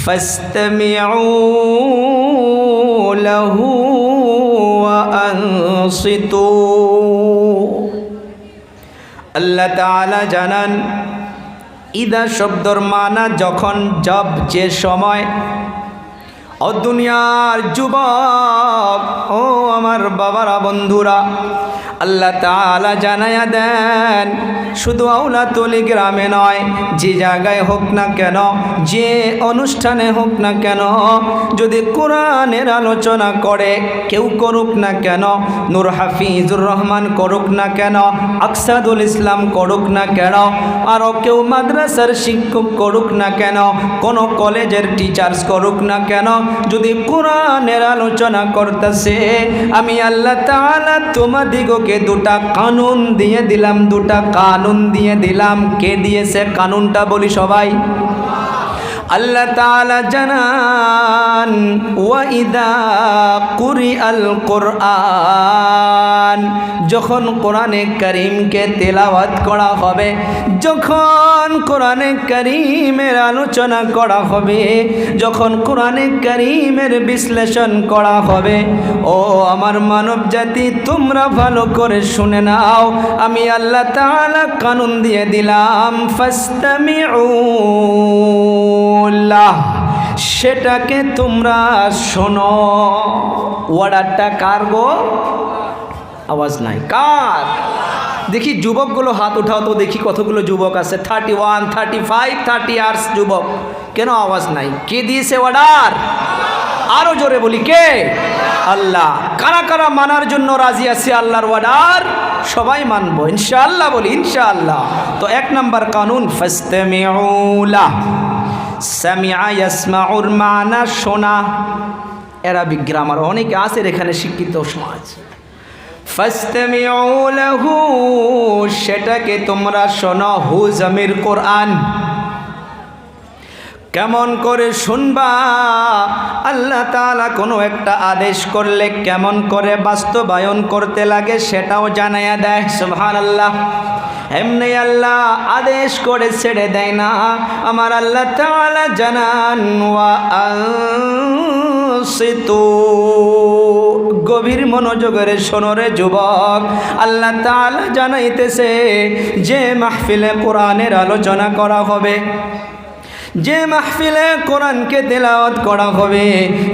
ফাসতামিউ লাহু ওয়া আনসিতু। আল্লাহ তাআলা জানান ইদা শব্দর মানা যখন, জব যে সময়। ও দুনিয়ার যুবক, ও আমার বাবারা বন্ধুরা, আল্লাহ তাআলা জানায়া দেন শুধু আউলাতলি গ্রামে নয়, যে জায়গায় হোক না কেন, যে অনুষ্ঠানে হোক না কেন, যদি কোরআনের আলোচনা করে কেউ করুক না কেন, নূর হাফিজুর রহমান করুক না কেন, আকসাদুল ইসলাম করুক না কেন, আরও কেউ মাদ্রাসার শিক্ষক করুক না কেন, কোনো কলেজের টিচার্স করুক না কেন, যদি কোরআনের আলোচনা করতেছে, আমি আল্লাহ তাআলা তোমাদিগকে দুটা কানুন দিয়ে দিলাম, দুটা কানুন দিয়ে দিলাম। কে দিয়েছে কানুনটা বলি সবাই? আল্লাহ তাআলা জানান ওয়া ইদা কুরিআল কুরআন, যখন কোরআনে কারীমকে তেলাওয়াত করা হবে, যখন কোরআনে কারীমের আলোচনা করা হবে, যখন কোরআনে কারীমের বিশ্লেষণ করা হবে, ও আমার মানব জাতি তোমরা ভালো করে শুনে নাও, আমি আল্লাহ তাআলা কানুন দিয়ে দিলাম ফাসতামিউ, সেটাকে তোমরা শোনো। ওয়ার্ডারটা কার গো? আওয়াজ নাই কার? দেখি যুবকগুলো হাত উঠাও তো, দেখি কতগুলো যুবক আছে। 31, 35, 30 ইয়ার্স যুবক। কেন আওয়াজ নাই? কে দিয়েছে অর্ডার? আরো জোরে বলি কে? আল্লাহ। কারা কারা মানার জন্য রাজি আছে আল্লাহর অর্ডার? সবাই মানবো ইনশাআল্লাহ, বলি ইনশাআল্লাহ। তো 1 নম্বর কানুন ফাসতামিউ লাহ। সামিআ ইয়াসমাউর মানা শোনা, অ্যারাবিক গ্রামার অনেকে আছে এখানে শিক্ষিত সমাজ। ফাসতামিউ লাহু, সেটাকে তোমরা শোনো। হু জামির কোরআন। কেমন করে শুনবা? আল্লাহ তাআলা কোনো একটা আদেশ করলে কেমন করে বাস্তবায়ন করতে লাগে সেটাও জানায়া দেয়। সুবহানাল্লাহ। এমনি আল্লাহ আদেশ করে ছেড়ে দেয় না। আমার আল্লাহ তাআলা জানান ওয়া আনসিতু, গভীর মনোযোগের শোনো রে যুবক। আল্লাহ তাআলা জানাইতেছে যে মাহফিলে কোরআনের আলোচনা করা হবে, যে মাহফিলে কোরআনকে তেলাওয়াত করা হবে,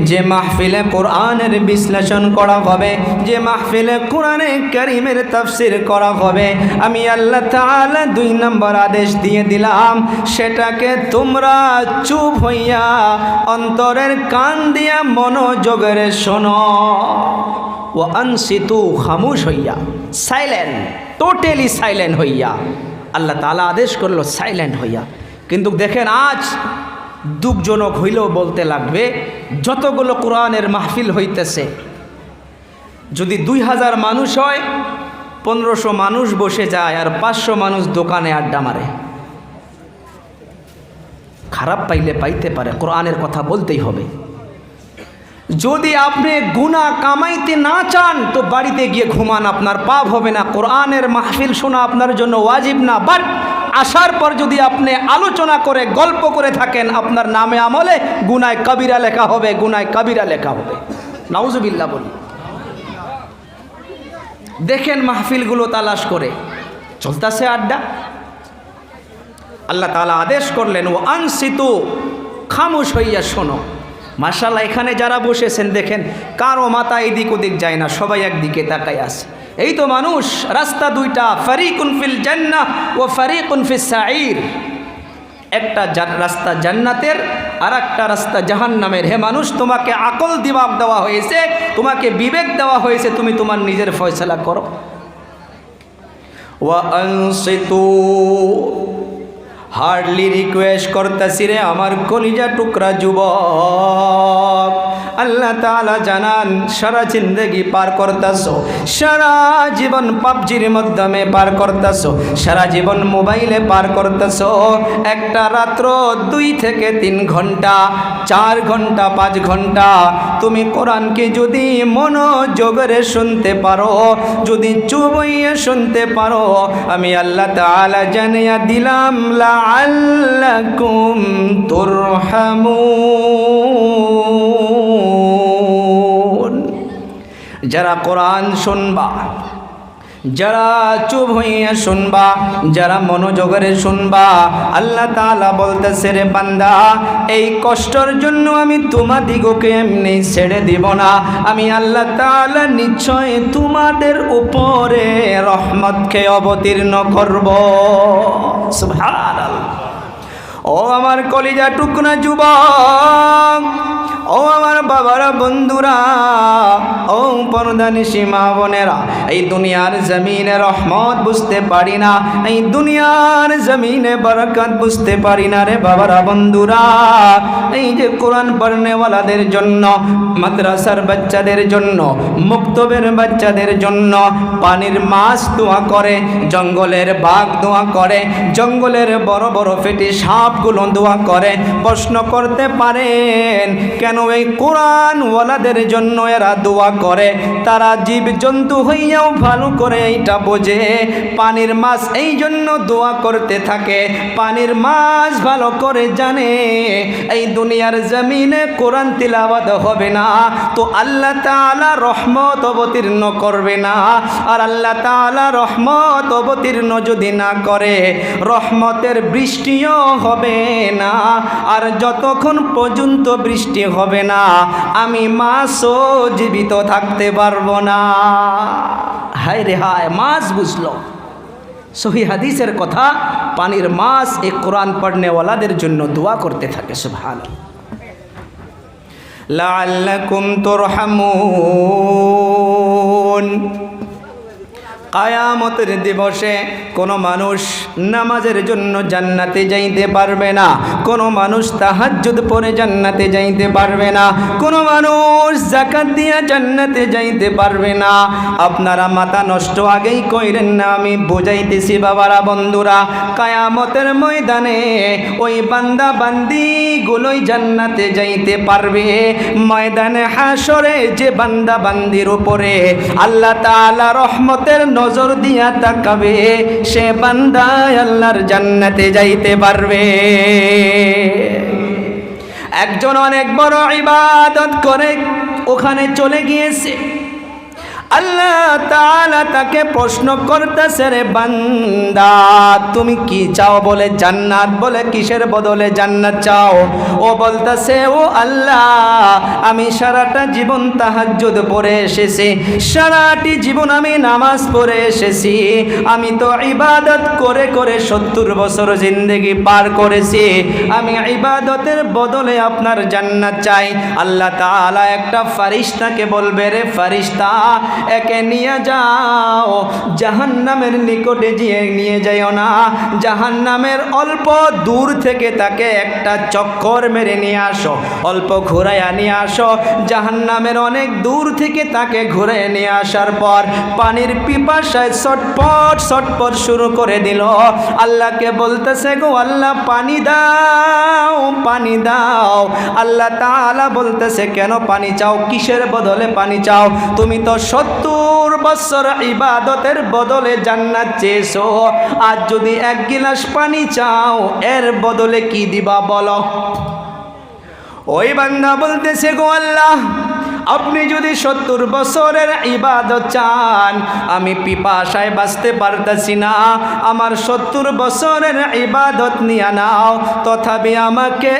যে মাহফিলে কোরআনের বিশ্লেষণ করা হবে, যে মাহফিলে কোরআনে কারীমের তাফসীর করা হবে, আমি আল্লাহ তাআলা 2 নম্বর আদেশ দিয়ে দিলাম, সেটাকে তোমরা চুপ হইয়া অন্তরের কান দিয়া মনোযোগের শোনো। ও আনসিতু, খামোশ হইয়া, সাইলেন্ট, টোটালি সাইলেন্ট হইয়া। আল্লাহ তাআলা আদেশ করলো সাইলেন্ট হইয়া। কিন্তু দেখেন আজ দুঃখজনক হইলেও বলতে লাগবে, যতগুলো কোরআনের মাহফিল হইতেছে, যদি 2000 মানুষ হয়, 1500 মানুষ বসে যায় আর 500 মানুষ দোকানে আড্ডা মারে। খারাপ পাইলে পাইতে পারে, কোরআনের কথা বলতেই হবে। যদি আপনি গুনাহ কামাইতে না চান তো বাড়িতে গিয়ে ঘুমান, আপনার পাপ হবে না। কোরআনের মাহফিল শোনা আপনার জন্য ওয়াজিব না, বাট আসার পর যদি আপনি আলোচনা করে গল্প করে থাকেন, আপনার নামে আমলে গুনায় কবিরা লেখা হবে, গুনায় কবিরা লেখা হবে। নাউজুবিল্লাহ বলি। দেখেন মাহফিলগুলো তালাশ করে চলতেছে আড্ডা। আল্লাহ তাআলা আদেশ করলেন ও আনসিতু, খামোশ হইয়া শোনো। মাশাআল্লাহ, এখানে যারা বসেছেন দেখেন কারো মাথা এদিক ওদিক যায় না, সবাই একদিকে তাকায় আছে। এই তো মানুষ, রাস্তা দুইটা, ফারিকুন ফিল জান্নাহ ও ফারিকুন ফিস সাঈর। একটা রাস্তা জান্নাতের আর একটা রাস্তা জাহান্নামের। হে মানুষ, তোমাকে আকল দিমাগ দেওয়া হয়েছে, তোমাকে বিবেক দেওয়া হয়েছে, তুমি তোমার নিজের ফয়সালা করো। ওয়া আনসিতু, হার্ডলি রিকোয়েস্ট করতেছি রে আমার কলিজা টুকরা যুবক, আল্লাহ তাআলা জানান সারা জিন্দেগি পার করতেছো, সারা জীবন পাবজির মাধ্যমে পার করতেছো, সারা জীবন মোবাইলে পার করতেছো, একটা রাত্র 2 থেকে 3 ঘন্টা, 4 ঘন্টা, 5 ঘন্টা তুমি কোরআনকে যদি মনোযোগরে শুনতে পারো, যদি চুপ হইয়া শুনতে পারো, আমি আল্লাহ তাআলা জানিয়ে দিলাম লাআল্লাকুম তুরহামুন। যারা কোরআন শুনবা, যারা চুপ হইয়া শুনবা, যারা মনোযোগরে শুনবা, আল্লাহ তাআলা বলতেছে রে বান্দা, এই কষ্টর জন্য আমি তোমাদিগকে এমনি ছেড়ে দিব না। আমি আল্লাহ তাআলা নিশ্চয় তোমাদের উপরে রহমতকে অবতীর্ণ করব। সুবহানাল্লাহ। ও আমার কলিজা টুকরা যুবক, ও আমার বাবারা, বন্ধুরা, ও পর্দানিশী মা বোনেরা, এই দুনিয়ার জমিনে রহমত বুঝতে পারি না, এই দুনিয়ার জমিনে বরকত বুঝতে পারি না রে বাবারা, বন্ধুরা। এই যে কোরআন পড়নেওয়ালাদের জন্য, মাদ্রাসার বাচ্চাদের জন্য, মুক্তবের বাচ্চাদের জন্য পানির মাছ দোয়া করে, জঙ্গলের বাঘ দোয়া করে, জঙ্গলের বড় বড় ফেটি সাপগুলো দোয়া করে। প্রশ্ন করতে পারেন কেন এই কোরআন ওয়ালাদের জন্য এরা দোয়া করে? তারা জীবজন্তু হইয়াও ভালো করে এইটা বোঝে পানির মাছ এই জন্য দোয়া করতে থাকে। পানির মাছ ভালো করে জানে এই দুনিয়ার জমিনে কোরআন তিলাওয়াত হবে না তো আল্লাহ তাআলা রহমত অবতীর্ণ করবে না। আর আল্লাহ তাআলা রহমত অবতীর্ণ যদি না করে, রহমতের বৃষ্টিও হবে না। আর যতক্ষণ পর্যন্ত বৃষ্টি হবে না, আমি মাছও জীবিত থাকতে পারবো না। হায় রে হায়, মাছ বুঝলো। সহি হাদিসের কথা, পানির মাছ এই কোরআন পড়নেওয়ালাদের জন্য দোয়া করতে থাকে। সুবহানাল্লাহ। লাআল্লাকুম তুরহামুন। কিয়ামতের দিবসে কোনো মানুষ নামাজের জন্য জান্নাতে যাইতে পারবে না, কোনো মানুষ তাহাজ্জুদ পড়ে জান্নাতে যাইতে পারবে না, কোনো মানুষ যাকাত দিয়া জান্নাতে যাইতে পারবে না। আপনারা মাথা নষ্ট আগেই কইরেন না, আমি বুঝাইতেছি বাবারা, বন্ধুরা। কিয়ামতের ময়দানে ওই বান্দা বান্দিগুলোই জান্নাতে যাইতে পারবে। ময়দানে হাসরে যে বান্দা বান্দির উপরে আল্লাহ তাআলা রহমতের নজর দিয়া তাকাবে, সে বান্দা আল্লাহর জান্নাতে যাইতে পারবে। একজন অনেক বড় ইবাদত করে ওখানে চলে গিয়েছে, আল্লাহ তাআলা তাকে প্রশ্ন করতেছে, রে বান্দা তুমি কি চাও? বলে জান্নাত। বলে কিসের বদলে জান্নাত চাও? ও বলতেছে, ও আল্লাহ, আমি সারাটা জীবন তাহাজ্জুদ পড়ে এসেছি, সারাটি জীবন আমি নামাজ পড়ে এসেছি, আমি তো ইবাদত করে করে 70 বছর জিন্দেগি পার করেছি, আমি ইবাদতের বদলে আপনার জান্নাত চাই। আল্লাহ তাআলা একটা ফারিস্তাকে বলবে, রে ফারিস্তা, একে নিয়ে যাও জাহান্নামের নিকটে, গিয়ে নিয়ে যাইও না, জাহান্নামের অল্প দূর থেকে তাকে একটা চক্কর মেরে নিয়ে আসো, অল্প ঘুরাইয়া নিয়ে আসো। জাহান্নামের অনেক দূর থেকে তাকে ঘুরে নিয়ে আসার পর পানির পিপাসায় ছটপট ছটপট শুরু করে দিল। আল্লাহকে বলতেছে, গো আল্লাহ পানি দাও, পানি দাও। আল্লাহ তাআলা বলতেছে, কেন পানি চাও? কিসের বদলে পানি চাও? তুমি তো 70 বছর ইবাদতের বদলে জান্নাত চেয়েছো, আজ যদি 1 গিলাস পানি চাও, এর বদলে কি দিবা বলো? ওই বান্দা বলতেছে, গো আল্লাহ, আপনি যদি 70 বছরের ইবাদত চান, আমি পিপাসায় বাঁচতে পারতেছি না, আমার 70 বছরের ইবাদত নিয়ে নাও, তথাপি আমাকে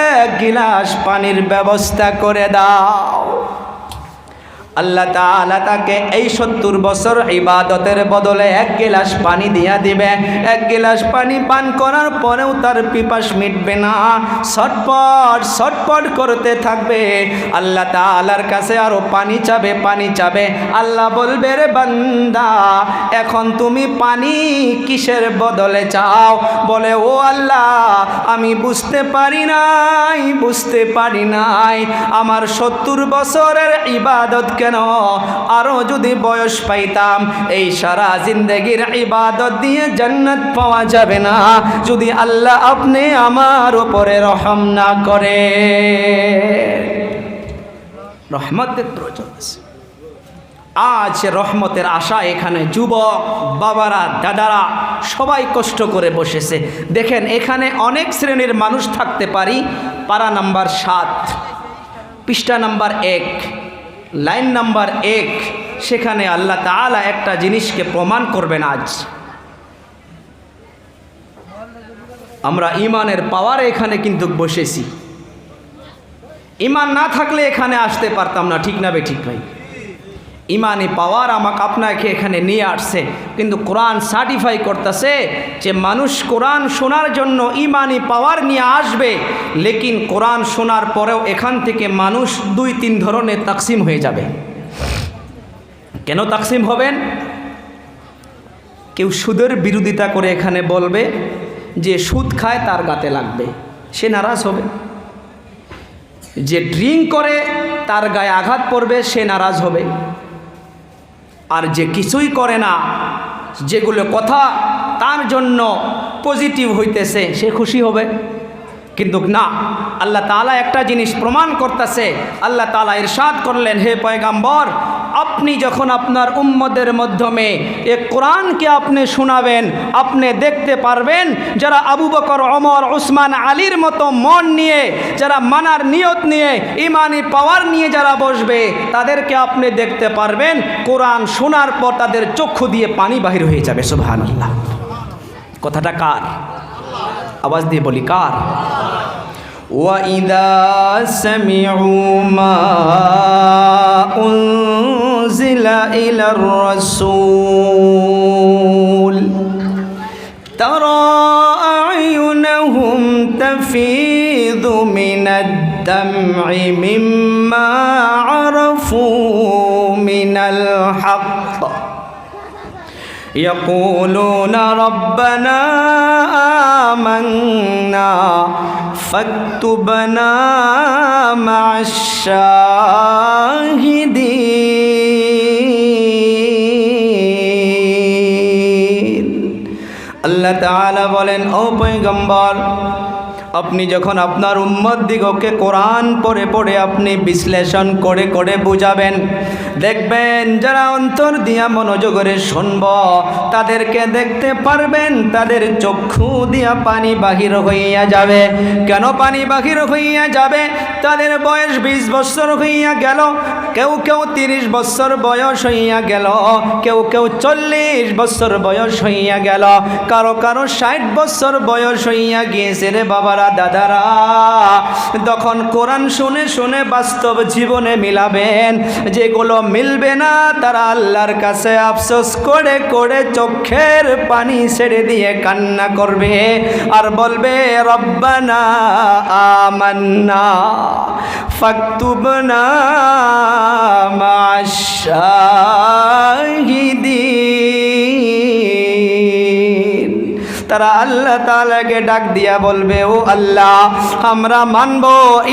1 গিলাস পানির ব্যবস্থা করে দাও। আল্লাহ তাআলা তাকে এই 70 বছর ইবাদতের বদলে 1 গ্লাস পানি দিয়া দিবে। 1 গ্লাস পানি পান করার পরেও তার পিপাস মিটবে না, ছটপট ছটপট করতে থাকবে। আল্লাহ তাআলার কাছে আরো পানি চাবে, পানি চাবে। আল্লাহ বলবে, রে বান্দা, এখন তুমি পানি কিসের বদলে চাও? বলে, ও আল্লাহ, আমি বুঝতে পারি নাই আমার 70 বছরের ইবাদত কেন? আরো যদি বয়স পাইতাম, এই সারা জিন্দেগির ইবাদত দিয়ে জান্নাত পাওয়া যাবে না যদি আল্লাহ আপনি আমার উপরে রহম না করে। রহমতের প্রয়োজন আছে। আজ রহমতের আশা এখানে যুবক বাবারা, দাদারা সবাই কষ্ট করে বসেছে। দেখেন, এখানে অনেক শ্রেণীর মানুষ থাকতে পারি। পারা নাম্বার 7, পৃষ্ঠা নাম্বার 1, লাইন নাম্বার 1, সেখানে আল্লাহ তাআলা একটা জিনিসকে প্রমাণ করবেন। আজ আমরা ইমানের পাওয়ারে এখানে কিন্তু বসেছি। ইমান না থাকলে এখানে আসতে পারতাম না, ঠিক না বে ঠিক ভাই? ইমানি পাওয়ার আমাকে আপনাকে এখানে নিয়ে আসছে, কিন্তু কোরআন সার্টিফাই করতেছে যে মানুষ কোরআন শোনার জন্য ইমানি পাওয়ার নিয়ে আসবে, লেকিন কোরআন শোনার পরেও এখান থেকে মানুষ 2-3 ধরনের তাকসিম হয়ে যাবে। কেন তাকসিম হবেন? কেউ সুদের বিরোধিতা করে এখানে বলবে যে সুদ খায় তার গাতে লাগবে, সে নারাজ হবে। যে ড্রিঙ্ক করে তার গায়ে আঘাত পড়বে, সে নারাজ হবে। আর যে কিছুই করে না, যেগুলো কথা তার জন্য পজিটিভ হইতেছে, সে খুশি হবে। কিন্তু না, আল্লাহ তাআলা একটা জিনিস প্রমাণ করতেছে। আল্লাহ তাআলা ইরশাদ করলেন, হে পয়গম্বর, আপনি যখন আপনার উম্মতের মাধ্যমে এই কোরআনকে আপনি শোনাবেন, আপনি দেখতে পারবেন যারা আবু বকর, ওমর, উসমান, আলীর মতো মন নিয়ে, যারা মানার নিয়ত নিয়ে, ইমানি পাওয়ার নিয়ে যারা বসবে, তাদেরকে আপনি দেখতে পারবেন কোরআন শোনার পর তাদের চক্ষু দিয়ে পানি বাহির হয়ে যাবে। সুবহানাল্লাহ। কথাটা কার? আওয়াজ দিয়ে বলি, কার? وَإِذَا سَمِعُوا مَا أُنزِلَ إِلَى الرَّسُولِ تَرَى أَعْيُنَهُمْ تَفِيضُ مِنَ الدَّمْعِ مِمَّا عَرَفُوا مِنَ الْحَقِّ يقولون ربنا آمنا فاكتبنا مع الشاهدين। আল্লাহ তাআলা বলেন, ও পয়গম্বর, আপনি যখন আপনার উম্মত দিগকে কোরআন পড়ে পড়ে আপনি বিশ্লেষণ করে করে বুঝাবেন, দেখবেন যারা অন্তর দিয়া মনোযোগরে শুনব, তাদেরকে দেখতে পারবেন তাদের চক্ষু দিয়া পানি বাহির হইয়া যাবে। কেন পানি বাহির হইয়া যাবে? তাদের বয়স 20 বছর হইয়া গেল, কেউ কেউ 30 বছর বয়স হইয়া গেল, কেউ কেউ 40 বছর বয়স হইয়া গেল, কারো কারো 60 বছর বয়স হইয়া গিয়েছে। রে বাবারা, দাদারা, তখন কোরআন শুনে শুনে বাস্তব জীবনে মিলাবেন। যেগুলো মিলবে না, তারা আল্লাহর কাছে আফসোস করে করে চোখের পানি ছেড়ে দিয়ে কান্না করবে আর বলবে, রব্বানা আমান্না ফাকতুবনা মা'আশ শাহিদিন। তারা আল্লাহ তাআলাকে ডাক দিয়া বলবে, ও আল্লাহ, আমরা মানব,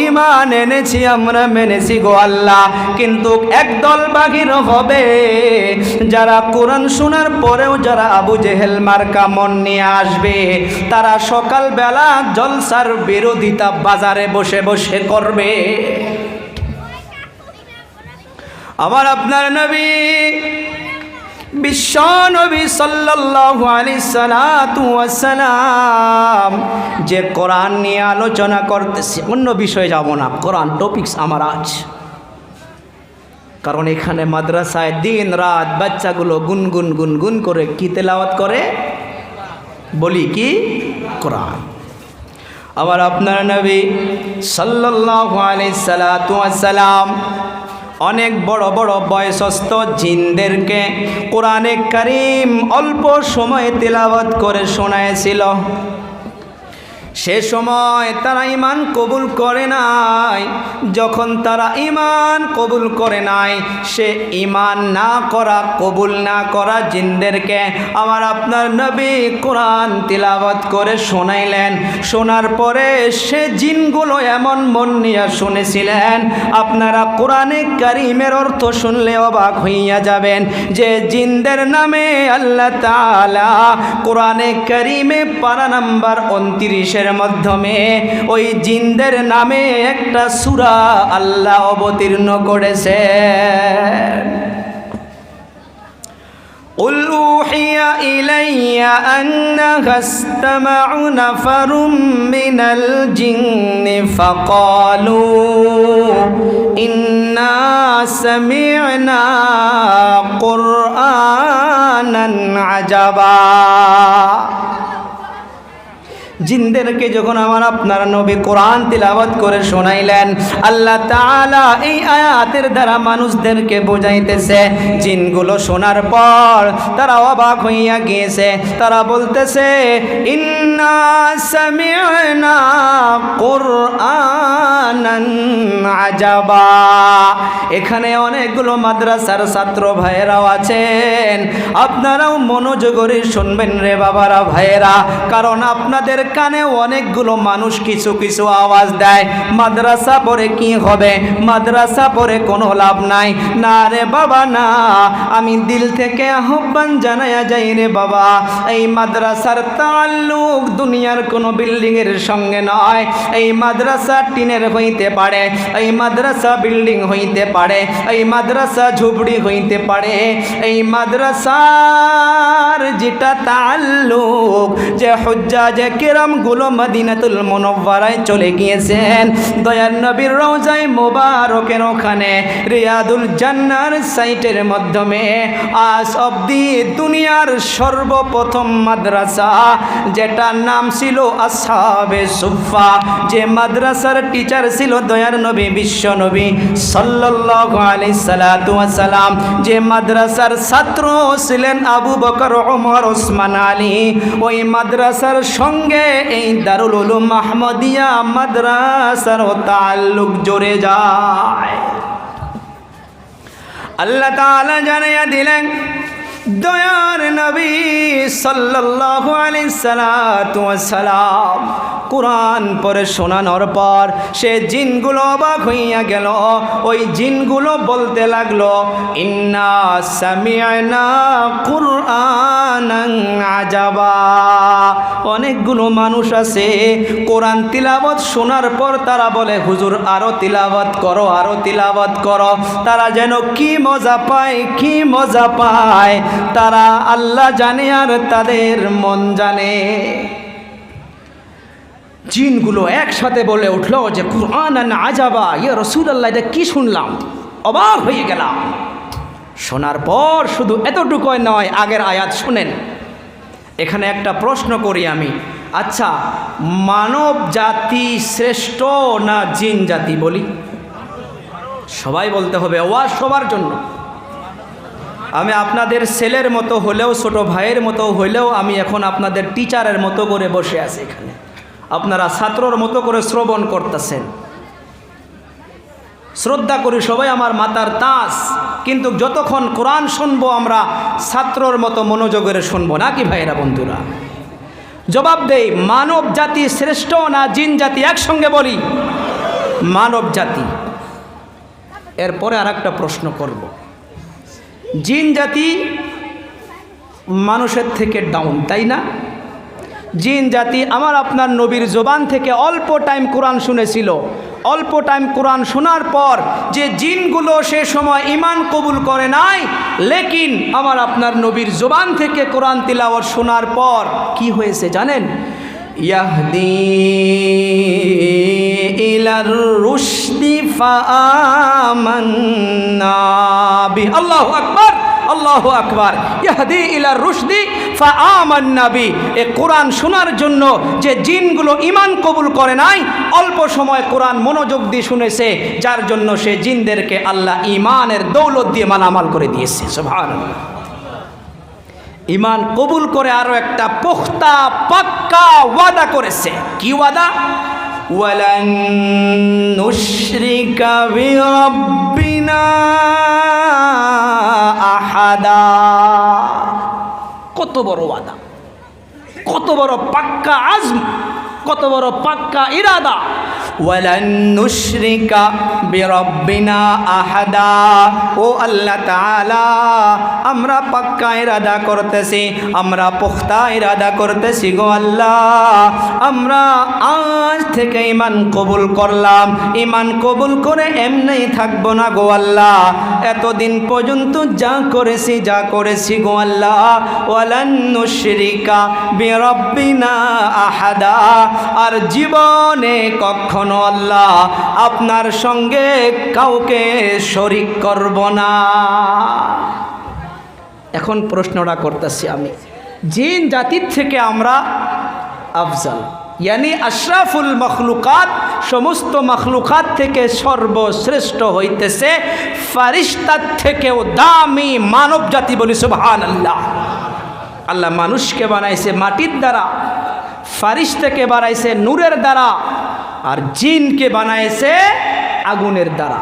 ঈমান এনেছি, আমরা মেনেছি গো আল্লাহ, কিন্তু একদল বাহির হবে যারা কোরআন শোনার পরেও যারা আবু জেহেল মার্কা মন নিয়ে আসবে। তারা সকালবেলা জলসার বিরোধিতা বাজারে বসে বসে করবে। আমার আপনার নবী বিশ্ব নবী সাল্লাল্লাহু আলাইহি সাল্লাতু ওয়াস সালাম যে কোরআন নিয়ে আলোচনা করতেছে, অন্য বিষয়ে যাব না, কোরআন টপিকস আমার আজ। কারণ এখানে মাদ্রাসায় দিন রাত বাচ্চাগুলো গুনগুন গুনগুন করে কি তেলাওয়াত করে? বলি কি? কোরআন। আবার আপনার নবী সাল্লাল্লাহু আলাইহি সাল্লাতু ওয়াস সালাম অনেক বড় বড় বয়সস্থ জিনদেরকে কোরআনে কারীম অল্প সময়ে তেলাওয়াত করে শোনায়েছিল। সে সময় তারা ঈমান কবুল করে নাই। যখন তারা ঈমান কবুল করে নাই, সে ঈমান না করা, কবুল না করা জিনদেরকে আমার আপনার নবী কোরআন তিলাওয়াত করে শোনাইলেন। শোনার পরে সে জিনগুলো এমন মন নিয়ে শুনেছিলেন, আপনারা কোরআনে কারীমের অর্থ শুনলে অবাক হইয়া যাবেন, যে জিনদের নামে আল্লাহ তাআলা কোরআনে কারীমে পারা নাম্বার 29 মাধ্যমে ওই জিনদের নামে একটা সূরা আল্লাহ অবতীর্ণ করেছেন। قل أوحي إلي أنها استمع نفر من الجن فقالوا إنا سمعنا قرآنا عجبا। জিনদেরকে যখন আমার আপনার নবী কোরআন তিলাওয়াত করে শোনাইলেন, আল্লাহ তাআলা এই আয়াতের দ্বারা মানুষদেরকে বোঝাইতেছে, জিনগুলো শোনার পর তারা অবাক হইয়া গিয়েছে। তারা বলতেছে ইন্না সামি'না কুরআনান আজাবা। এখানে অনেকগুলো মাদ্রাসার ছাত্র ভাইয়েরাও আছেন, আপনারাও মনোযোগ করে শুনবেন রে বাবারা, ভাইয়েরা, কারণ আপনাদের কানে অনেকগুলো মানুষ কিছু কিছু আওয়াজ দেয়, মাদ্রাসা পড়ে কি হবে, মাদ্রাসা পড়ে কোনো লাভ নাই। না রে বাবা না, আমি দিল থেকে আহ্বান জানায়া যাই রে বাবা, এই মাদ্রাসার তাল্লুক দুনিয়ার কোনো বিল্ডিং এর সঙ্গে নয়। এই মাদ্রাসা টিনের হইতে পারে, এই মাদ্রাসা বিল্ডিং হইতে পারে, এই মাদ্রাসা ঝুপড়ি হইতে পারে, এই মাদ্রাসার যেটা তাল্লুক, যে হুজ্জাজে কিরামগুলো মদিনাতুল মুনাওয়ারায় চলে গিয়েছেন, দয়ার নবীর রওজায়ে মোবারকের ওখানে রিয়াদুল জান্নার সাইটের মাধ্যমে আজ অবধি দুনিয়ার সর্বপ্রথম মাদ্রাসা, যেটার নাম ছিল আসহাবে সুফা, যে মাদ্রাসার টিচার ছিল দয়ার নবী বিশ্ব নবী সাল্লাল্লাহু আলাইহি সাল্লাতু ওয়াস সালাম, যে মাদ্রাসার ছাত্র ছিলেন আবু বকর, ওমর, ওসমান, আলী, ওই মাদ্রাসার সঙ্গে এই দারুল উলুম আহমদিয়া মাদ্রাসার তাল্লুক জুড়ে যায়। আল্লাহ তাআলা জানাইয়া দিলেন, দয়ার নবী সাল্লাল্লাহু আলাইহি সাল্লাতু ওয়াস সালাম কোরআন পড়ে শোনানোর পর সে জিনগুলো অবাক হইয়া গেল। ওই জিনগুলো বলতে লাগলো, ইন্না সামি'না কুরআনান আজাবা। অনেকগুলো মানুষ আছে কোরআন তিলাওয়াত শোনার পর তারা বলে, হুজুর আরো তিলাওয়াত করো, আরো তিলাওয়াত করো। তারা যেন কি মজা পায়, কি মজা পায়, তারা আল্লাহ জানে আর তাদের মন জানে। জিনগুলো একসাথে বলে উঠলো যে কুরআনান আজাবা, ইয়া রাসূলুল্লাহ, এটা কি শুনলাম, অবাক হয়ে গেলাম। শোনার পর শুধু এতটুকুই নয়, আগের আয়াত শুনেন। এখানে একটা প্রশ্ন করি আমি, আচ্ছা মানব জাতি শ্রেষ্ঠ না জিন জাতি? বলি সবাই বলতে হবে, ওয়াজ সবার জন্য। আমি আপনাদের ছেলের মতো হলেও, ছোট ভাইয়ের মতো হলেও আমি এখন আপনাদের টিচারের মতো করে বসে আছি এখানে, আপনারা ছাত্রর মতো করে শ্রবণ করতেছেন। শ্রদ্ধা করি, সবাই আমার মাতার তাস, কিন্তু যতক্ষণ কোরআন শুনবো আমরা ছাত্রর মতো মনোযোগের শুনবো, নাকি ভাইয়েরা বন্ধুরা? জবাব দেই, মানব জাতি শ্রেষ্ঠ না জিন জাতি? একসঙ্গে বলি, মানব জাতি। এরপরে আর একটা প্রশ্ন করব, জিন জাতি মানুষের থেকে ডাউন, তাই না? জিন জাতি আমার আপনার নবীর জবান থেকে অল্প টাইম কোরআন শুনেছিল, অল্প টাইম কোরআন শোনার পর যে জিনগুলো সে সময় ঈমান কবুল করে নাই, লেকিন আমার আপনার নবীর জবান থেকে কোরআন তিলাওয়াত শোনার পর কি হয়েছে জানেন? ইয়াহদি ইলার রুশদি ফাআমান্না বি। আল্লাহু আকবার, আল্লাহু আকবার। ইয়াহদি ইলার রুশদি ফাআমান্না বি, এই কোরআন শোনার জন্য যে জিনগুলো ঈমান কবুল করে নাই, অল্প সময় কোরআন মনোযোগ দিয়ে শুনেছে, যার জন্য সে জিনদেরকে আল্লাহ ঈমানের দৌলত দিয়ে মালামাল করে দিয়েছে। সুবহানাল্লাহ। ঈমান কবুল করে আরো একটা পুখতা পাক্কা ওয়াদা করেছে। কি ওয়াদা? ওয়ালান নুশরিকা বিরাব্বিনা আহাদা। কত বড় ওয়াদা, কত বড় পাক্কা আজম, কত বড় পাক্কা ইরাদা। ওয়ালান নুশরিকা বিরাব্বিনা আহাদা। ও আল্লাহ তাআলা, আমরা পাক্কা ইরাদা করতেছি, আমরা পুখতা ইরাদা করতেছি গো আল্লাহ, আমরা আজ থেকে ঈমান কবুল করলাম। ঈমান কবুল করে এমনিই থাকবো না গো আল্লাহ, এতদিন পর্যন্ত যা করেছি গো আল্লাহ, ওয়ালান নুশরিকা বিরাব্বিনা আহাদা, আর জীবনে কখনো আল্লাহ আপনার সঙ্গে কাউকে শরীক করব না। এখন প্রশ্নটা করতেছি আমি, জিন জাতির থেকে আমরা আফজাল, ইয়ানি আশরাফুল মখলুকাত, সমস্ত মখলুকাত থেকে সর্বশ্রেষ্ঠ হইতেছে ফারিস্তার থেকেও দামি মানব জাতি, বলি সুবহানাল্লাহ। আল্লাহ মানুষকে বানাইছে মাটির দ্বারা, ফারিস্তাকে বানাইছে নূরের দ্বারা, আর জিনকে বানাইছে আগুনের দ্বারা।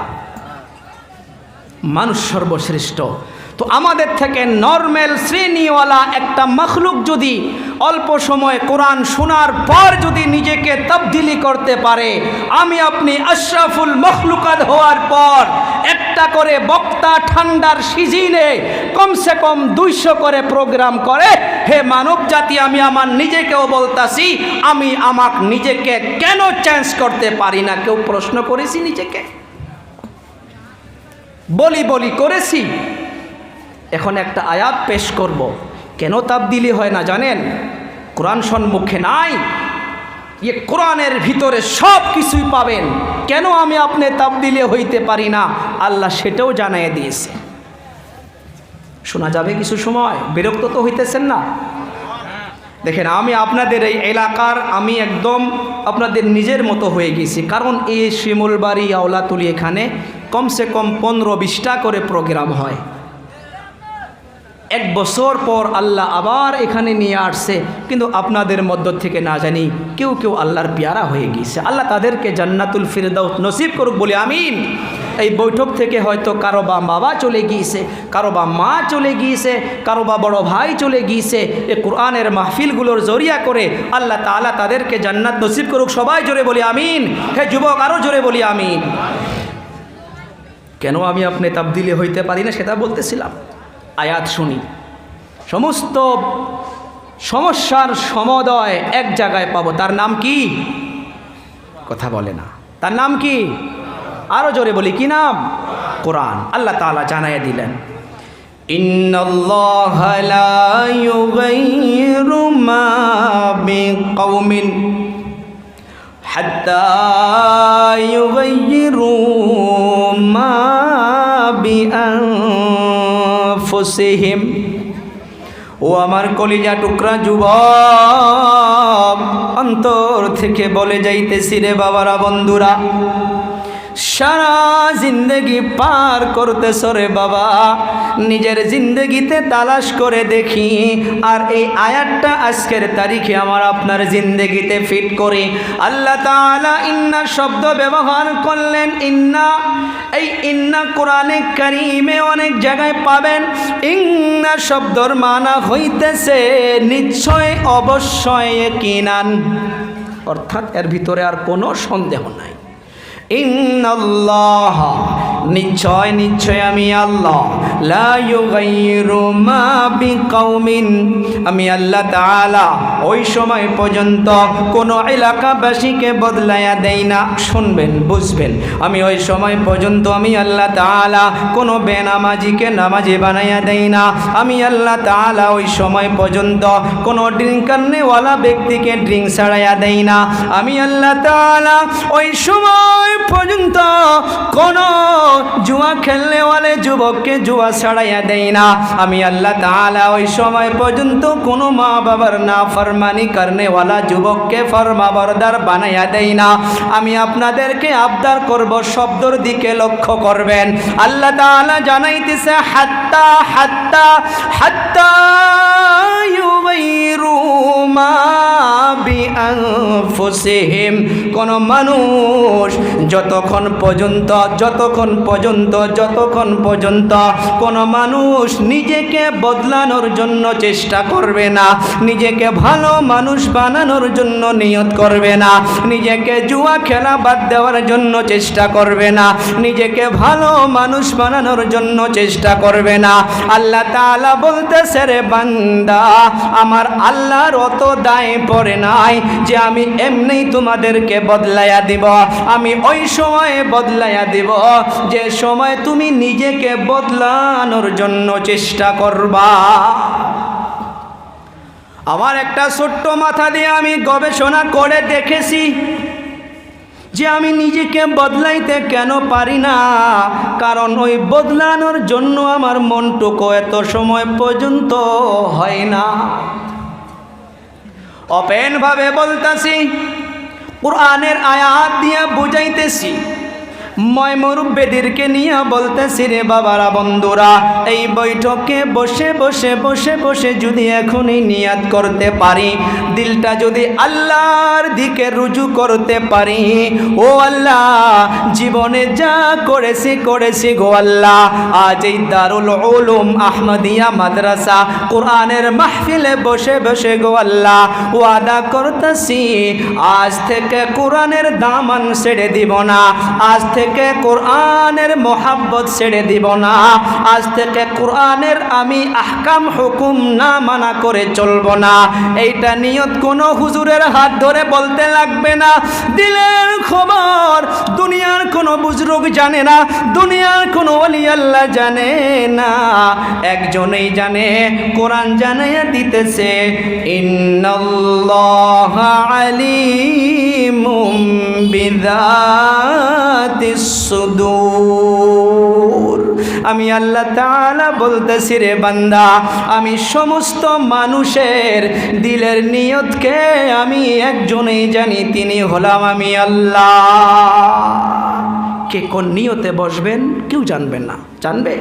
মানুষ সর্বশ্রেষ্ঠ। তো আমাদের থেকে নরমাল শ্রেণীওয়ালা একটা মখলুক যদি অল্প সময় কোরআন শোনার পর যদি নিজেকে তবদিলি করতে পারে, আমি আপনি আশরাফুল মখলুকাত হওয়ার পর একটা করে বক্তা ঠান্ডার সিজনে কমসে কম 200 করে প্রোগ্রাম করে, হে মানব জাতি, আমি আমার নিজেকেও বলতাছি, আমি আমার নিজেকে কেন চেঞ্জ করতে পারি না? কেউ প্রশ্ন করেছি নিজেকে? বলি করেছি। এখন একটা আয়াত পেশ করব, কেন তাবদিলি হয় না জানেন? কোরআন সম্মুখে নাই, ये কোরআনের ভিতরে সব কিছুই পাবেন, কেন আমি আপনি তাবদিলে হইতে পারি না আল্লাহ সেটাও জানিয়ে দিয়েছে। শোনা যাবে কিছু সময়, বিরক্ত তো হইতেছেন না? দেখেন, আমি আপনাদের এই এলাকার আমি একদম আপনাদের নিজের মতো হয়ে গেছি, কারণ এই শিমুলবাড়ি আওলাতুলি এখানে কমসে কম 15-20টা করে প্রোগ্রাম হয়। এক বছর পর আল্লাহ আবার এখানে নিয়ে আসছে, কিন্তু আপনাদের মধ্য থেকে না জানি কেউ কেউ আল্লাহর পেয়ারা হয়ে গিয়েছে। আল্লাহ তাদেরকে জান্নাতুল ফিরদাউস নসিব করুক, বলে আমিন। এই বৈঠক থেকে হয়তো কারো বা বাবা চলে গিয়েছে, কারো বা মা চলে গিয়েছে, কারো বা বড় ভাই চলে গিয়েছে। এই কোরআনের মাহফিলগুলোর জরিয়া করে আল্লাহ তাআলা তাদেরকে জান্নাত নসিব করুক। সবাই জোরে বলি আমিন। হে যুবক, আরও জোরে বলি আমিন। কেন আমি আপনি তাবদিলে হইতে পারি না সেটা বলতেছিলাম। আয়াত শুনি, সমস্ত সমস্যার সমদয় এক জায়গায় পাবো। তার নাম কি? কথা বলে না। তার নাম কি? আরো জোরে বলি, কি নাম? কোরআন। আল্লাহ তাআলা জানাইয়া দিলেন, ইন্নাল্লাহা লা ইউগাইয়িরু মা বিকাউমিন হাত্তা ইউগাইয়িরু মা বিআনফুসিহিম। ও আমার কলিজা টুকরা যুবক, অন্তর থেকে বলে যাইতেছি রে বাবারা, বন্ধুরা, সারা জিন্দগি পার করতেছ রে বাবা, নিজের জিন্দগিতে তালাশ করে দেখি, আর এই আয়াতটা আজকের তারিখে আমার আপনার জিন্দগিতে ফিট করে আল্লাহ তাআলা ইন্না শব্দ ব্যবহার করলেন। ইন্না, এই ইন্না কোরআনে কারিমে অনেক জায়গায় পাবেন। ইন্না শব্দর মানা হইতেছে নিশ্চয়, অবশ্যই, ইয়াকিনান, অর্থাৎ এর ভিতরে আর কোনো সন্দেহ নাই। ইন্নাল্লাহ, নিশ্চয় নিশ্চয় আমি আল্লাহ, লা ইউগাইয়িরু মা বিকাউমিন, আমি আল্লাহ তাআলা ওই সময় পর্যন্ত কোনো এলাকাবাসীকে বদলাইয়া দেই না। শুনবেন, বুঝবেন, আমি ওই সময় পর্যন্ত আমি আল্লাহ তাআলা কোনো বেনামাজিকে নামাজি বানাইয়া দেই না। আমি আল্লাহ তাআলা ওই সময় পর্যন্ত কোনো ড্রিঙ্কারনেওয়ালা ব্যক্তিকে ড্রিঙ্ক ছাড়াইয়া দেই না। আমি আল্লাহ তাআলা ওই সময় পর্যন্ত কোনো জুয়া খেলনেওয়ালে যুবককে জুয়া ছাড়াইয়া দেই না। আমি আল্লাহ তাআলা ওই সময় পর্যন্ত কোনো মা বাবার নাফরমানি করনেওয়ালা যুবককে ফরমাবরদার বানাইয়া দেই না। আমি আপনাদেরকে আবদার করব, শব্দর দিকে লক্ষ্য করবেন। আল্লাহ তাআলা জানাইতেছে হাত্তা হাত্তা হাত্তা ইউগাইরু মা বিআনফুসিহিম। কোন মানুষ যতক্ষণ পর্যন্ত কোন মানুষ নিজেকে বদলানোর জন্য চেষ্টা করবে না, নিজেকে ভালো মানুষ বানানোর জন্য নিয়ত করবে না, নিজেকে জুয়া খেলা বাদ দেওয়ার জন্য চেষ্টা করবে না, নিজেকে ভালো মানুষ বানানোর জন্য চেষ্টা করবে না, আল্লাহ তাআলা বলতেছে রে বান্দা, আমার আল্লাহর অত দায় পড়ে নাই যে আমি এমনি তোমাদেরকে বদলাইয়া দিব। আমি ওই সময়ে বদলাইয়া দিব যে সময় তুমি নিজেকে বদলানোর জন্য চেষ্টা করবা। আমার একটা ছোট্ট মাথা দিয়ে আমি গবেষণা করে দেখেছি যে আমি নিজেকে বদলাইতে কেন পারি না, কারণ ওই বদলানোর জন্য আমার মনটুকু এত সময় পর্যন্ত হয় না। ওপেনভাবে বলতাছি, কুরআনের আয়াত দিয়ে বুঝাইতেছি, মই মুরব্বিদেরকে নিয়ে বলতেছি রে বাবারা, বন্ধুরা, এই বৈঠকে বসে বসে বসে বসে যদি এখনই নিয়াত করতে পারি, দিলটা যদি আল্লাহর দিকে রুজু করতে পারি, ও আল্লাহ জীবনে যা করেছি গো আল্লাহ, আজ এই দারুল উলুম আহমদিয়া মাদ্রাসা কোরআনের মাহফিলে বসে বসে গো আল্লাহ ওয়াদা করতেছি, আজ থেকে কোরআনের দামান ছেড়ে দিব না, আজ থেকে কোরআনের মোহাব্বত ছেড়ে দিব না, আজ থেকে কোরআনের আমি আহকাম হুকুম না মানা করে চলব না। এইটা নিয়ত কোনো হুজুরের হাত ধরে বলতে লাগবে না। দিলের খবর দুনিয়ার কোনো বুজরুগ জানে না, দুনিয়ার কোনো ওলি আল্লাহ জানে না, একজনেই জানে, কোরআন জানাইয়া দিতেছে, ইন্নাল্লাহা আলিমুম বিযাতিস সুদূর। আমি আল্লাহ তাআলা বলতেছি রে বান্দা, আমি সমস্ত মানুষের দিলের নিয়তকে আমি একজনেই জানি, তিনি হলাম আমি আল্লাহ। কে কোন নিয়তে বসবেন কেউ জানবেন না, জানবে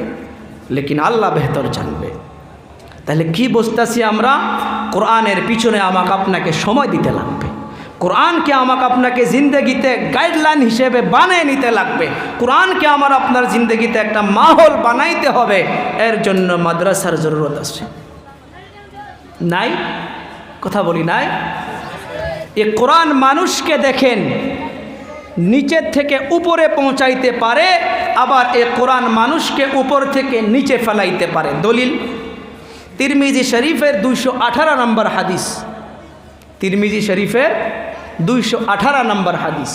লেকিন আল্লাহ বেহতর জানবে। তাহলে কি বুঝতেছি আমরা, কোরআনের পিছনে আমাকে আপনাকে সময় দিতে লাগবে, কোরআনকে আমাকে আপনাকে জিন্দগিতে গাইডলাইন হিসেবে বানিয়ে নিতে লাগবে, কোরআনকে আমার আপনার জিন্দগিতে একটা মাহল বানাইতে হবে। এর জন্য মাদ্রাসার জরুরত আছে, নাই? কথা বলি নাই? এ কোরআন মানুষকে দেখেন নিচের থেকে উপরে পৌঁছাইতে পারে, আবার এ কোরআন মানুষকে উপর থেকে নিচে ফেলাইতে পারে। দলিল তিরমিজি শরীফের 218 নম্বর হাদিস, তিরমিজি শরীফের 218 নম্বর হাদিস।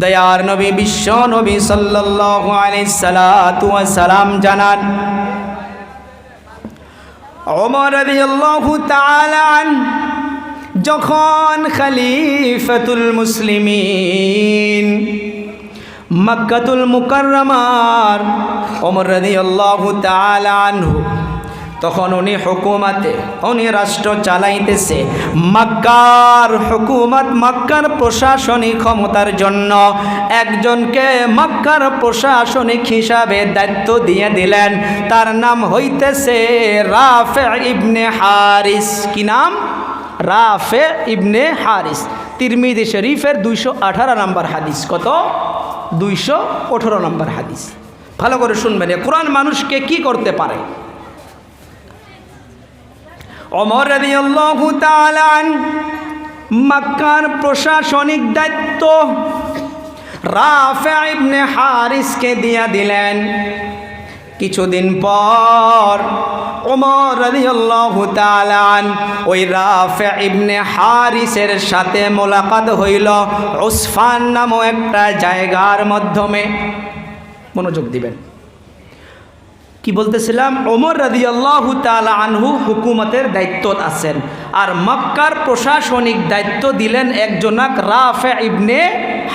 দয়ার নবী বিশ্ব নবী সাল্লাল্লাহু আলাইহি সাল্লাতু ওয়া সালাম জানান, ওমর রাদিয়াল্লাহু তাআলা আনহু যখন খলিফাতুল মুসলিমিন মক্কাতুল মুকাররমার ওমর রাদিয়াল্লাহু তাআলা আনহু, তখন উনি হুকুমতে, উনি রাষ্ট্র চালাইতেছে, মক্কার হুকুমত, মক্কার প্রশাসনিক ক্ষমতার জন্য একজনকে মক্কার প্রশাসনিক হিসাবে দায়িত্ব দিয়ে দিলেন। তার নাম হইতেছে রাফে ইবনে হারিস। কি নাম? রাফে ইবনে হারিস। তিরমিজি শরীফের 218 নম্বর হাদিস। কত? 218 নম্বর হাদিস। ভালো করে শুনবেন, কোরআন মানুষকে কি করতে পারে। ওমর রাদিয়াল্লাহু তাআলা আনহু মক্কার প্রশাসনিক দায়িত্ব রাফে ইবনে হারিসকে দিয়া দিলেন। কিছুদিন পর ওমর রাদিয়াল্লাহু তাআলা আনহু ওই রাফে ইবনে হারিসের সাথে মোলাকাত হইল উসফান নামক একটা জায়গার মাধ্যমে। মনোযোগ দিবেন, কি বলতেছিলাম, ওমর রাদিয়াল্লাহু তাআলা আনহু হুকুমতের দায়িত্ব আছেন, আর মক্কার প্রশাসনিক দায়িত্ব দিলেন একজনক রাফে ইবনে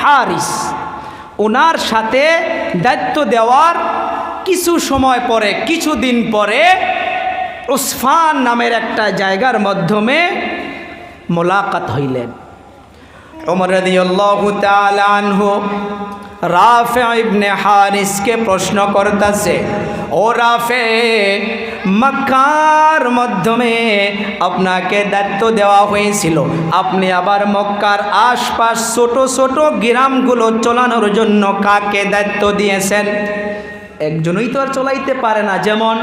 হারিস। ওনার সাথে দায়িত্ব দেওয়ার কিছু সময় পরে, কিছুদিন পরে উসফান নামের একটা জায়গার মাধ্যমে মোলাকাত হইলেন। ওমর রাদিয়াল্লাহু তাআলা আনহু রাফে ইবনে হারিসকে প্রশ্ন করতেছে, ও রাফে, মক্কার মাধ্যমে আপনাকে দায়িত্ব দেওয়া হয়েছিল, আপনি আবার মক্কার আশপাশ ছোট ছোট গ্রামগুলো চালানোর জন্য কাকে দায়িত্ব দিয়েছেন? একজনই তো আর চলাইতে পারে না। যেমন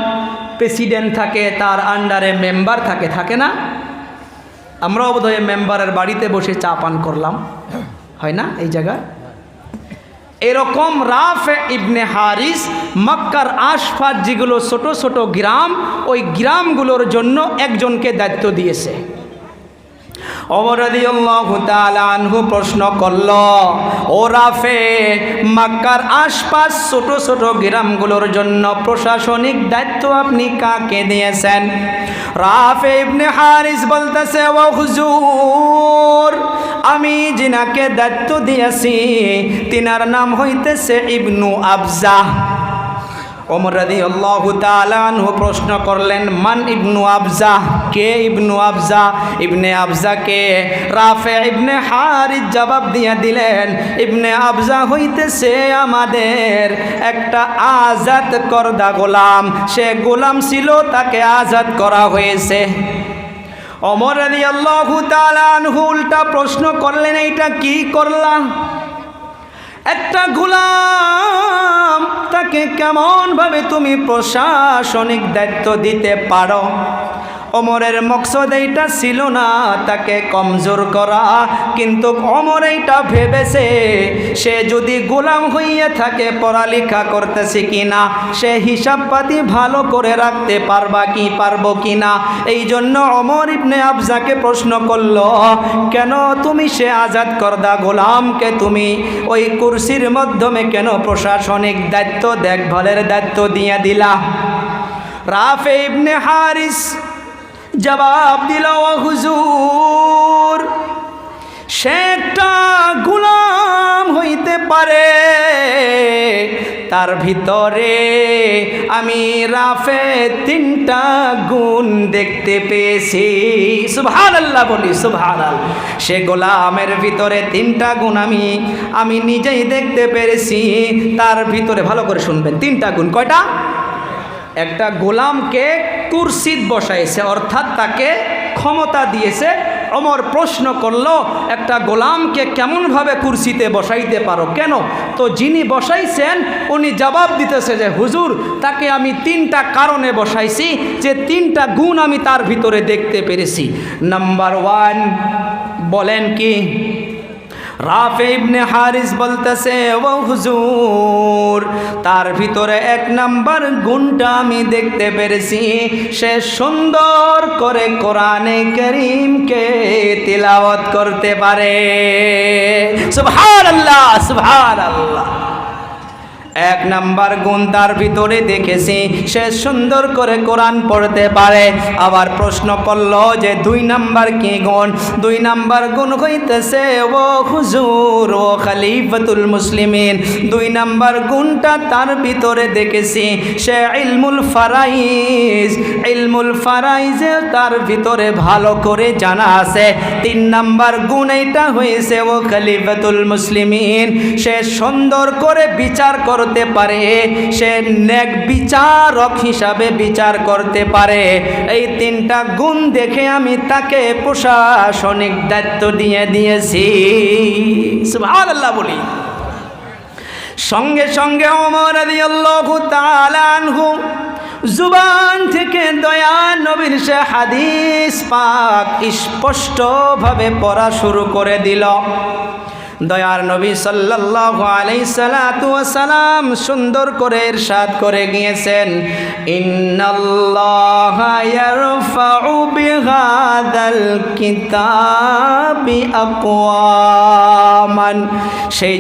প্রেসিডেন্ট থাকে, তার আন্ডারে মেম্বার থাকে, থাকে না? আমরাও বোধহয় মেম্বারের বাড়িতে বসে চা পান করলাম, হয় না এই জায়গায়? এরকম রাফে ইবনে হারিস মক্কার আশপাশ যেগুলো ছোট ছোট গ্রাম, ওই গ্রামগুলোর জন্য একজনকে দায়িত্ব দিয়েছে। ওমর রাদিয়াল্লাহু তাআলা আনহু প্রশ্ন করল, ও রাফে, মক্কার আশপাশ ছোট ছোট গ্রামগুলোর জন্য প্রশাসনিক দায়িত্ব আপনি কাকে দিয়েছেন? রাফে ইবনে হারিস বলতেছে, ও হুজুর, আমি যিনাকে দায়িত্ব দিয়েছি তিনার নাম হইতেছে ইবনু আবজাহ। ওমর রাদিয়াল্লাহু তাআলা আনহু প্রশ্ন করলেন, মান ইবনু আবজাহ? কে ইবনু আবজাহ? ইবনে আবজাকে রাফে ইবনে হারিস জবাব দিয়ে দিলেন, ইবনে আবজাহ হইতেছে আমাদের একটা আজাদ করদা গোলাম, সে গোলাম ছিল, তাকে আজাদ করা হয়েছে। ওমর রাদিয়াল্লাহু তাআলা আনহু উল্টা প্রশ্ন করলেন, এইটা কি করলাম? একটা গোলাম, তাকে কেমন ভাবে তুমি প্রশাসনিক দায়িত্ব দিতে পারো? ওমরের মকসদ এইটা ছিল না তাকে কমজোর করা, কিন্তু ওমর এইটা ভেবেছে সে যদি গোলাম হইয়া থাকে, পড়ালেখা করতেছে কিনা, সে হিসাবপাতি ভালো করে রাখতে পারবো কিনা। এই জন্য ওমর ইবনে আবজাকে প্রশ্ন করলো, কেন তুমি সে আজাদ করদা গোলামকে তুমি ওই কুরসির মাধ্যমে কেন প্রশাসনিক দায়িত্ব, দেখভালের দায়িত্ব দিয়ে দিলা? রাফে ইবনে হারিস জবাব দিল, ও হুজুর, সে একটা গোলাম হইতে পারে, তার ভিতরে আমি রাফে তিনটা গুণ দেখতে পেয়েছি। সুবহানাল্লাহ বলি, সুবহানাল্লাহ। সে গোলামের ভিতরে তিনটা গুণ আমি নিজেই দেখতে পেরেছি। তার ভিতরে, ভালো করে শুনবেন, তিনটা গুণ। কয়টা? একটা গোলামকে কুরসিত বসাইছে, অর্থাৎ তাকে ক্ষমতা দিয়েছে। ওমর প্রশ্ন করলো, একটা গোলামকে কেমনভাবে কুরসিতে বসাইতে পারো? কেন? তো যিনি বসাইছেন উনি জবাব দিতেছে যে, হুজুর, তাকে আমি তিনটা কারণে বসাইছি, যে তিনটা গুণ আমি তার ভিতরে দেখতে পেরেছি। নাম্বার 1 বলেন কি? রাফে ইবনে হারিস বলতেছে, ও হুজুর, তার ভিতরে 1 নাম্বার গুণটা আমি দেখতে পেরেছি, সে সুন্দর করে কোরআনে কারীমকে তিলাওয়াত করতে পারে। সুবহানাল্লাহ, সুবহানাল্লাহ। 1 নাম্বার গুণ তার ভিতরে দেখেছি, সে সুন্দর করে কোরআন পড়তে পারে। আবার প্রশ্ন করলো যে 2 নাম্বার কি গুণ? 2 নাম্বার গুণ হইতেছে, ও হুজুর, ও খলিফাতুল মুসলিমিন, 2 নাম্বার গুণটা তার ভিতরে দেখেছি, সে ইলমুল ফারাইজে তার ভিতরে ভালো করে জানা আছে। 3 নাম্বার গুণ এইটা হয়েছে, ও খলিফাতুল মুসলিমিন, সে সুন্দর করে বিচার করতে পারে, সে নেক বিচারক হিসাবে বিচার করতে পারে। এই 3টা গুণ দেখে আমি তাকে প্রশাসনিক দায়িত্ব দিয়েছি। সুবহানাল্লাহ বলি। সঙ্গে সঙ্গে ওমর রাদিয়াল্লাহু তাআলা আনহু জুবান থেকে দয়া নবীর সে হাদিস পাক স্পষ্টভাবে পড়া শুরু করে দিল। দয়ার নবী সাল্লাল্লাহু আলাইহি সাল্লাতু ওয়া সালাম সুন্দর করে ইরশাদ করে গিয়েছেন, ইন্নাল্লাহা ইয়ারফাউ বিহাদাল কিতাবি আকওয়ামান। সেই